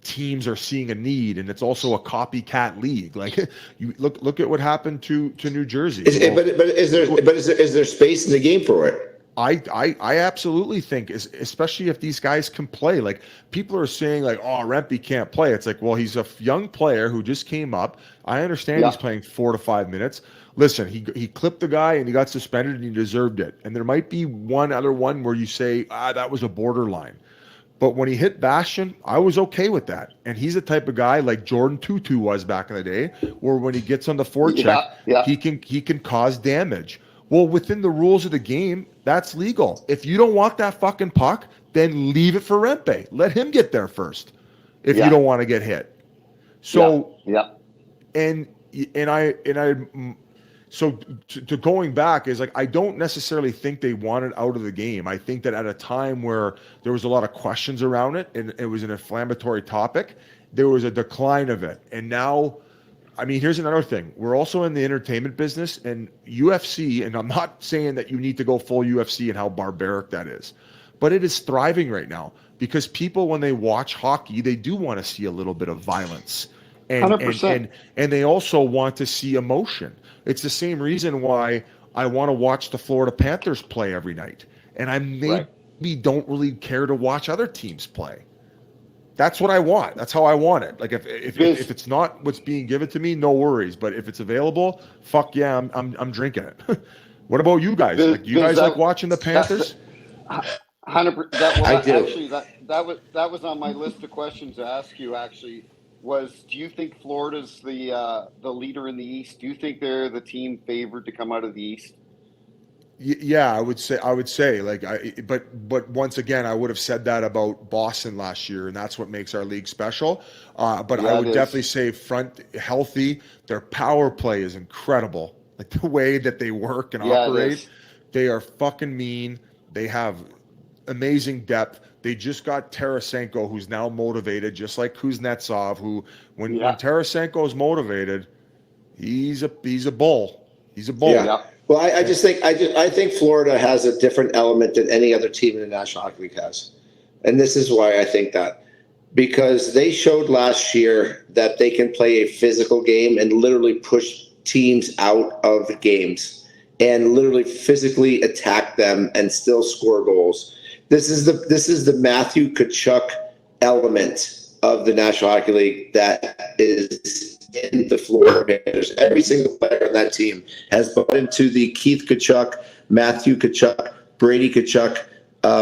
teams are seeing a need, and it's also a copycat league. Like you look at what happened to New Jersey. But is there space in the game for it? I absolutely think, especially if these guys can play. Like people are saying, like, oh, Rempe can't play. It's like, well, he's a young player who just came up. I understand he's playing 4 to 5 minutes. Listen, he clipped the guy and he got suspended and he deserved it. And there might be one other one where you say, that was a borderline. But when he hit Bastian, I was okay with that. And he's the type of guy like Jordan Tutu was back in the day, where when he gets on the forecheck, he can cause damage. Well, within the rules of the game, that's legal. If you don't want that fucking puck, then leave it for Rempe. Let him get there first if you don't want to get hit. So So to going back is like, I don't necessarily think they want it out of the game. I think that at a time where there was a lot of questions around it and it was an inflammatory topic, there was a decline of it. And now, I mean, here's another thing. We're also in the entertainment business, and UFC, and I'm not saying that you need to go full UFC and how barbaric that is, but it is thriving right now because people, when they watch hockey, they do want to see a little bit of violence. And they also want to see emotion. It's the same reason why I want to watch the Florida Panthers play every night. And I maybe don't really care to watch other teams play. That's what I want. That's how I want it. Like if it's not what's being given to me, no worries. But if it's available, fuck yeah, I'm drinking it. What about you guys? Like, do you guys like watching the Panthers? 100%. I do. Actually, that was on my list of questions to ask you. Actually, was do you think Florida's the leader in the East? Do you think they're the team favored to come out of the East? Yeah, I would say like but once again, I would have said that about Boston last year, and that's what makes our league special. But I would definitely say front healthy. Their power play is incredible. Like the way that they work and operate, they are fucking mean. They have amazing depth. They just got Tarasenko, who's now motivated, just like Kuznetsov, who when Tarasenko is motivated, he's a bull. He's a bull. Yeah. Well, I think Florida has a different element than any other team in the National Hockey League has. And this is why I think that. Because they showed last year that they can play a physical game and literally push teams out of the games and literally physically attack them and still score goals. This is the Matthew Tkachuk element of the National Hockey League that is in the Florida Panthers. Every single player on that team has bought into the Keith Tkachuk, Matthew Tkachuk, Brady Tkachuk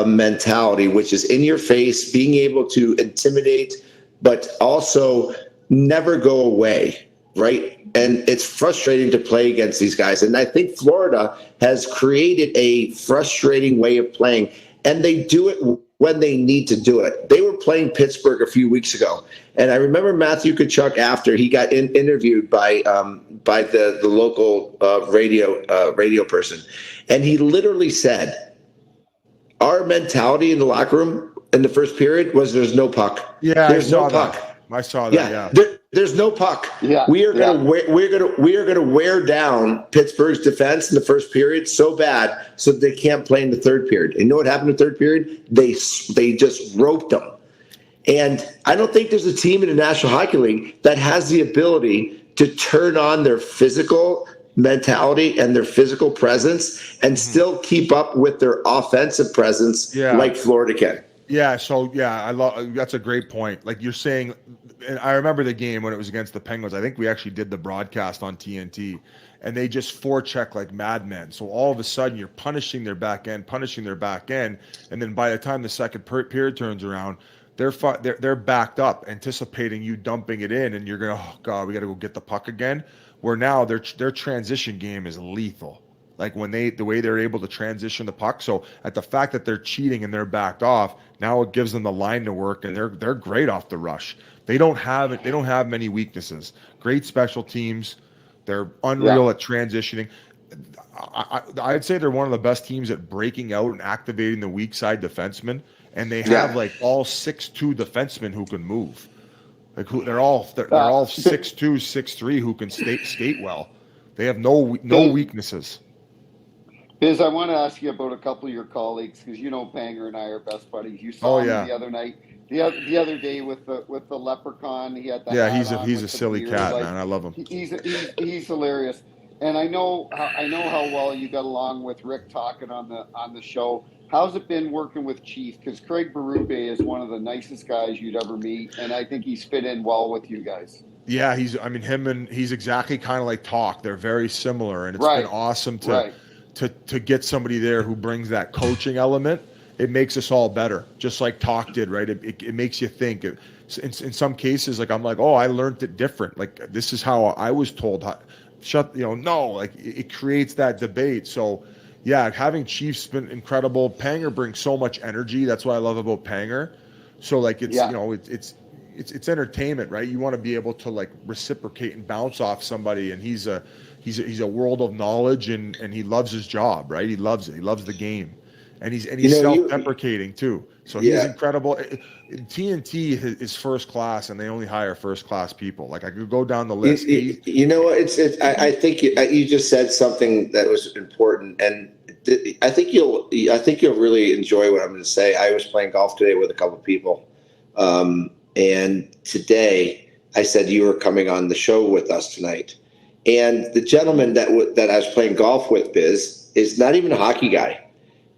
mentality, which is in your face, being able to intimidate, but also never go away. right? And it's frustrating to play against these guys. And I think Florida has created a frustrating way of playing, and they do it when they need to do it. They were playing Pittsburgh a few weeks ago, and I remember Matthew Tkachuk after he got interviewed by the local radio person, and he literally said, "Our mentality in the locker room in the first period was there's no puck. Yeah, There's no that. puck. I saw that. Yeah. There's no puck. Yeah, we are gonna wear down Pittsburgh's defense in the first period so bad so they can't play in the third period. And you know what happened in the third period? They just roped them. And I don't think there's a team in the National Hockey League that has the ability to turn on their physical mentality and their physical presence and still keep up with their offensive presence like Florida can. Yeah, so I love that's a great point. Like you're saying, and I remember the game when it was against the Penguins. I think we actually did the broadcast on TNT, and they just forecheck like madmen. So all of a sudden, you're punishing their back end, and then by the time the second period turns around, they're backed up, anticipating you dumping it in, and you're gonna, oh god, we got to go get the puck again. Where now their transition game is lethal. Like the way they're able to transition the puck. So at the fact that they're cheating and they're backed off, now it gives them the line to work, and they're great off the rush. They don't have many weaknesses. Great special teams. They're unreal at transitioning. I'd say they're one of the best teams at breaking out and activating the weak side defensemen. And they have like all 6'2" defensemen who can move. Like they're all 6'2", 6'3" who can skate well. They have no weaknesses. Biz, I want to ask you about a couple of your colleagues, because you know Panger and I are best buddies. You saw him the other night, the other day with the leprechaun. He had the he's a silly cat, man. I love him. He's hilarious, and I know how well you got along with Rick talking on the show. How's it been working with Chief? Because Craig Berube is one of the nicest guys you'd ever meet, and I think he's fit in well with you guys. Yeah, he's exactly kind of like Talk. They're very similar, and it's been awesome to get somebody there who brings that coaching element. It makes us all better, just like Talk did, right? It makes you think. In some cases, like I'm like, oh, I learned it different. Like this is how I was told. It creates that debate. So, yeah, having Chief's been incredible. Panger brings so much energy. That's what I love about Panger. So like it's entertainment, right? You want to be able to like reciprocate and bounce off somebody, and he's a world of knowledge, and he loves his job, right? He loves it. He loves the game, and he's self-deprecating too. So he's incredible. TNT is first class, and they only hire first class people. Like I could go down the list. You know what? I think you just said something that was important, and I think you'll really enjoy what I'm going to say. I was playing golf today with a couple of people, and today I said you were coming on the show with us tonight. And the gentleman that I was playing golf with, Biz, is not even a hockey guy.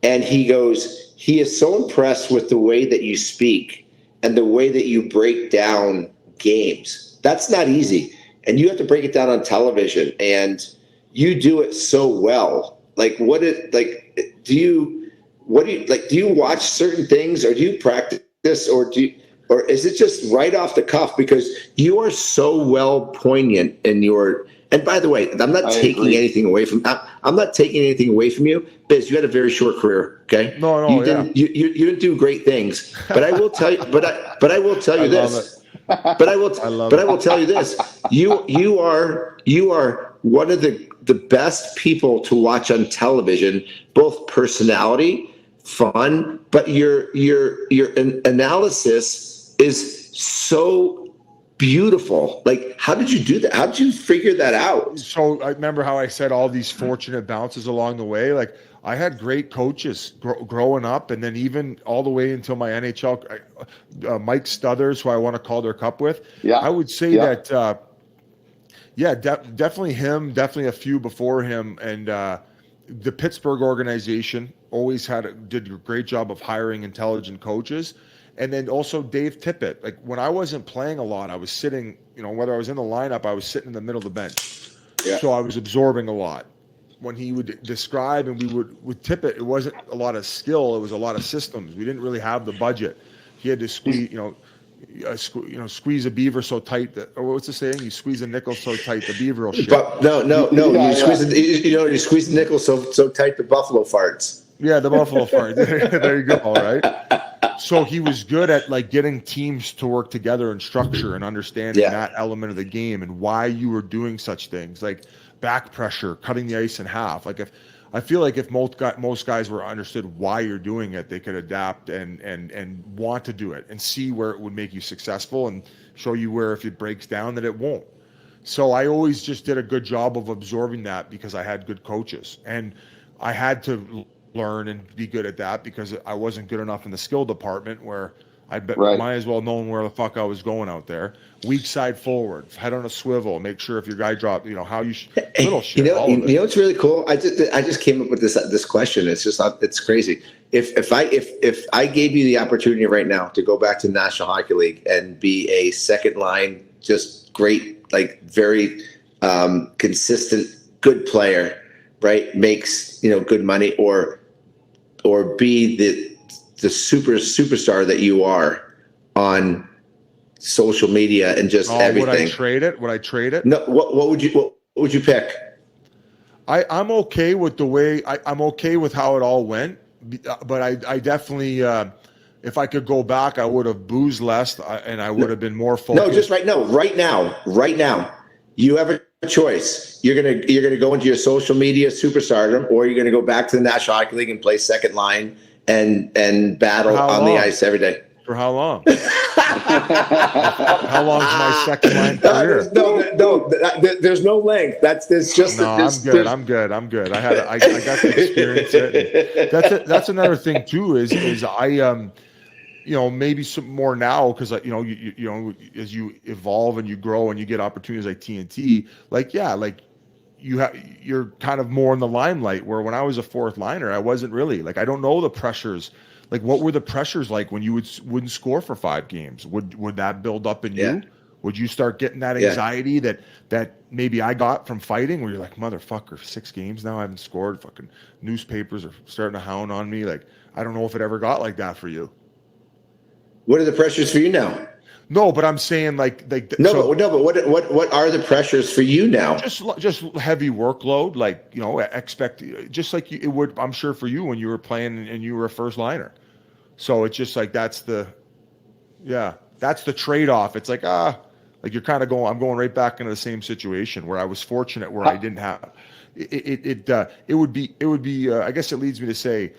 And he goes, he is so impressed with the way that you speak and the way that you break down games. That's not easy. And you have to break it down on television. And you do it so well. Do you watch certain things, or do you practice, or is it just right off the cuff? Because you are so well poignant in your. And by the way, I'm not taking anything away from. I'm not taking anything away from you, Biz. You had a very short career. Okay. No. You didn't do great things, but I will tell you. But I will tell you this. But I will tell you this. You are one of the best people to watch on television. Both personality, fun, but your analysis is so beautiful. Like, how did you do that? How did you figure that out? So I remember how I said all these fortunate bounces along the way. Like I had great coaches growing up, and then even all the way until my NHL, Mike Stuthers, who I won a Calder Cup with. Yeah, I would say that. Definitely him. Definitely a few before him, and the Pittsburgh organization always did a great job of hiring intelligent coaches. And then also Dave Tippett. Like when I wasn't playing a lot, I was sitting, whether I was in the lineup, I was sitting in the middle of the bench. Yeah. So I was absorbing a lot. When he would describe, and with Tippett, it wasn't a lot of skill, it was a lot of systems. We didn't really have the budget. He had to squeeze, squeeze a beaver so tight that, or what's the saying? You squeeze a nickel so tight the beaver will shit. But no. You squeeze the nickel so tight the buffalo farts. Yeah, the buffalo fart. There you go. All right. So he was good at like getting teams to work together and structure and understanding that element of the game and why you were doing such things like back pressure, cutting the ice in half. Like I feel like if most guys were understood why you're doing it, they could adapt and want to do it and see where it would make you successful and show you where if it breaks down that it won't. So I always just did a good job of absorbing that because I had good coaches and I had to learn and be good at that because I wasn't good enough in the skill department where I might as well known where the fuck I was going out there. Weak side forward, head on a swivel, make sure if your guy dropped, how you little shit. You know what's really cool? I just came up with this question. It's crazy. If I gave you the opportunity right now to go back to the National Hockey League and be a second line, just great, like very consistent, good player, right? Makes good money, or be the superstar that you are on social media and just everything. Would I trade it? No. What would you pick? I'm okay with the way I'm okay with how it all went, but I definitely if I could go back, I would have boozed less and I would have been more focused. No, just right now. You have a choice. You're gonna go into your social media superstardom, or you're gonna go back to the National Hockey League and play second line and battle on the ice every day. For how long? How long is my second line career? No, there's no length. I'm good. I got to experience it. That's another thing too. Is I maybe some more now because as you evolve and you grow and you get opportunities like TNT, you're kind of more in the limelight. Where when I was a fourth liner, I wasn't really I don't know the pressures. Like, what were the pressures like when you wouldn't score for 5 games? Would that build up in you? Would you start getting that anxiety that maybe I got from fighting, where you're like, motherfucker, 6 games now I haven't scored. Fucking newspapers are starting to hound on me. Like, I don't know if it ever got like that for you. What are the pressures for you now? No, but I'm saying but what are the pressures for you now? Just heavy workload, just like it would, I'm sure, for you when you were playing and you were a first liner. So it's just like that's the trade-off. It's like you're kind of I'm going right back into the same situation where I was fortunate where I didn't have it would be I guess it leads me to say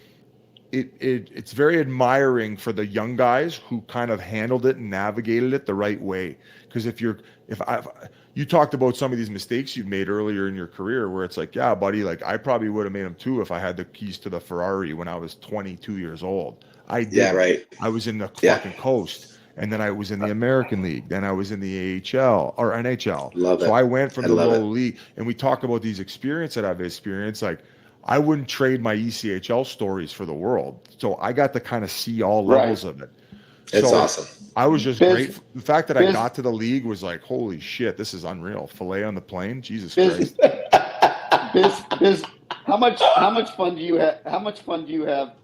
it's very admiring for the young guys who kind of handled it and navigated it the right way. Because you talked about some of these mistakes you've made earlier in your career where it's like, yeah, buddy, I probably would have made them too if I had the keys to the Ferrari when I was 22 years old. I did. Yeah, right. I was in the fucking coast, and then I was in the American League, then I was in the AHL or NHL. Love it. So I went from the low league, and we talk about these experiences that I've experienced, I wouldn't trade my ECHL stories for the world. So I got to kind of see all levels of it. It's awesome. I was just grateful. The fact that I got to the league was like, holy shit, this is unreal. Filet on the plane, Jesus Christ. Biz, how much fun do you have? How much fun do you have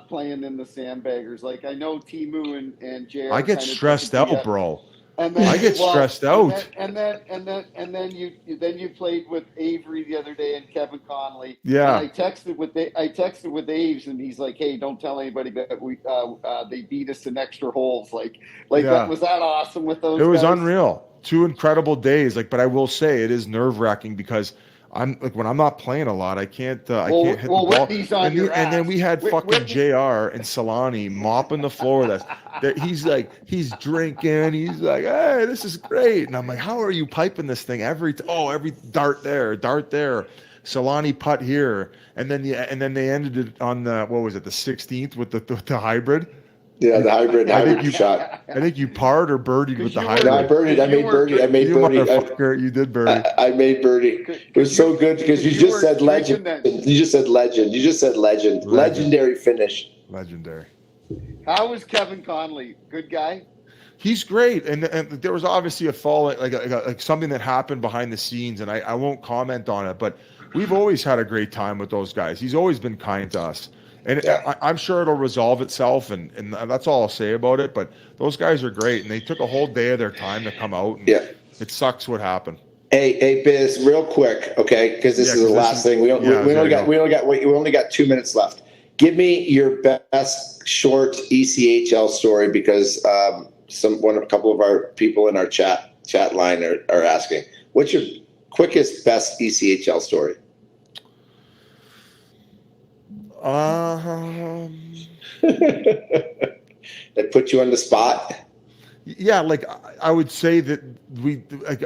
playing in the Sandbaggers? I know Timu and JR. I get stressed out, bro. And then, I get stressed out. And then you played with Avery the other day and Kevin Conley. Yeah. And I texted with Aves and he's like, "Hey, don't tell anybody that they beat us in extra holes." That was that awesome with those. It was guys? Unreal. 2 incredible days. But I will say it is nerve-wracking because I'm when I'm not playing a lot, I can't hit the ball. And then we had fucking JR and Solani mopping the floor. He's drinking. He's like, hey, this is great. And I'm like, how are you piping this thing every dart there. Solani putt here. And then they ended it on the 16th with the hybrid. Yeah, the hybrid shot. I think you parred or birdied with the hybrid. No, I birdied. I made birdie. You did birdie. I made birdie. It was so good because you just said legend. You just said legend. Legendary finish. Legendary. How was Kevin Conley? Good guy? He's great. And there was obviously a fall, like something that happened behind the scenes, and I won't comment on it, but we've always had a great time with those guys. He's always been kind to us. And I'm sure it'll resolve itself, and that's all I'll say about it. But those guys are great, and they took a whole day of their time to come out. And it sucks what happened. Hey, Biz, real quick, okay? Because this is the last thing. We only got 2 minutes left. Give me your best short ECHL story, because a couple of our people in our chat line are asking. What's your quickest, best ECHL story? That put you on the spot. Yeah, like I would say that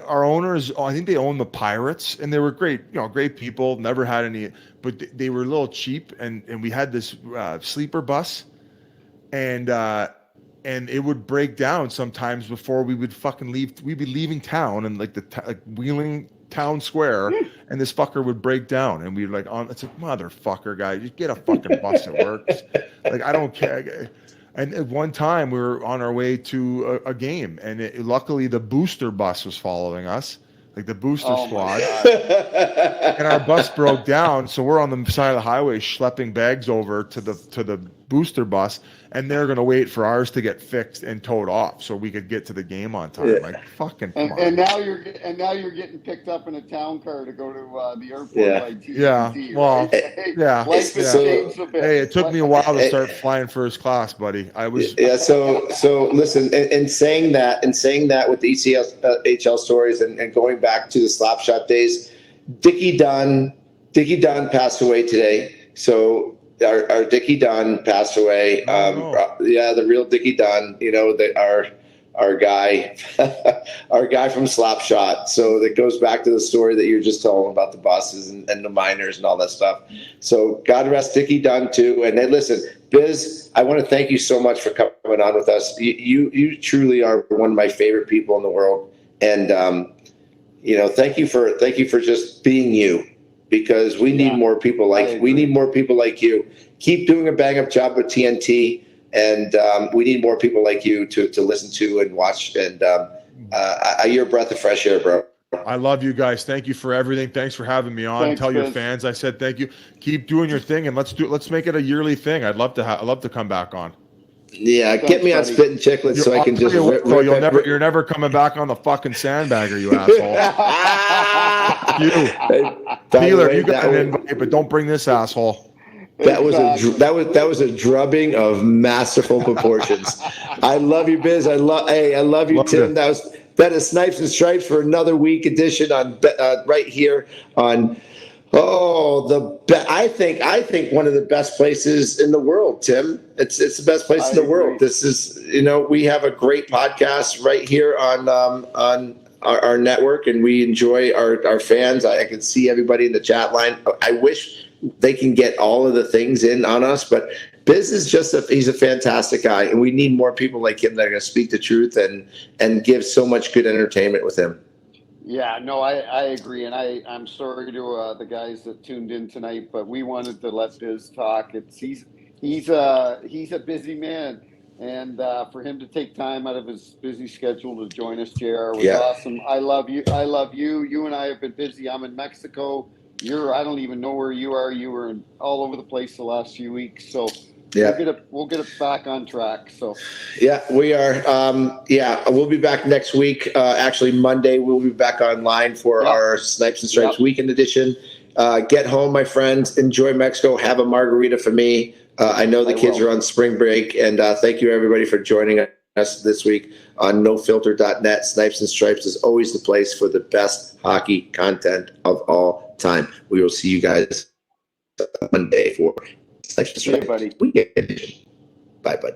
our owners, I think they own the Pirates, and they were great, great people, never had any, but they were a little cheap, and we had this sleeper bus, and it would break down sometimes before we would fucking leave. We'd be leaving town and like Wheeling Town Square, and this fucker would break down, and we'd it's a motherfucker, guy, just get a fucking bus that works. Like, I don't care. And at one time, we were on our way to a game, and luckily the booster bus was following us, like the booster squad. And our bus broke down, so we're on the side of the highway schlepping bags over to the booster bus, and they're going to wait for ours to get fixed and towed off so we could get to the game on time. Yeah. Like, fucking come on. And now you're getting picked up in a town car to go to the airport by TNT, yeah. Well, right? yeah. Life has changed a bit. Hey, it took me a while to start flying first class, buddy. I was So listen, and saying that with the ECHL stories and going back to the Slapshot days, Dickie Dunn passed away today. So our Dickie Dunn passed away. The real Dickie Dunn, our guy from Slapshot. So that goes back to the story that you're just telling about the buses and the miners and all that stuff. So God rest Dickie Dunn too. And then listen, Biz, I want to thank you so much for coming on with us. You truly are one of my favorite people in the world. And thank you for just being you, because we need more people like you. Keep doing a bang up job with TNT, and we need more people like you to listen to and watch. And you're a breath of fresh air, bro. I love you guys. Thank you for everything. Thanks for having me on. Tell your fans I said thank you. Keep doing your thing, and let's make it a yearly thing. I'd love to come back on. Yeah, get me on Spittin' Chicklets so I can just. You're never coming back on the fucking Sandbagger, you asshole. Peeler, you got an invite, but don't bring this asshole. That was a drubbing of masterful proportions. I love you, Biz. I love you, Tim. That is Snipes and Stripes for another week edition on right here on. I think one of the best places in the world, Tim. It's the best place in the world. This is, we have a great podcast right here on our network, and we enjoy our fans. I can see everybody in the chat line. I wish they can get all of the things in on us, but Biz is he's a fantastic guy, and we need more people like him that are going to speak the truth and give so much good entertainment with him. Yeah, no, I agree, and I'm sorry to the guys that tuned in tonight, but we wanted to let Biz talk. He's a busy man, and for him to take time out of his busy schedule to join us, JR, was awesome. I love you. You and I have been busy. I'm in Mexico. I don't even know where you are. You were all over the place the last few weeks, so. Yeah, we'll get it back on track. So, yeah, we are. We'll be back next week. Actually, Monday we'll be back online for our Snipes and Stripes Weekend Edition. Get home, my friends. Enjoy Mexico. Have a margarita for me. I know the kids are on spring break, and thank you everybody for joining us this week on NoFilter.net. Snipes and Stripes is always the place for the best hockey content of all time. We will see you guys Monday for. Hey, buddy. Bye, bud.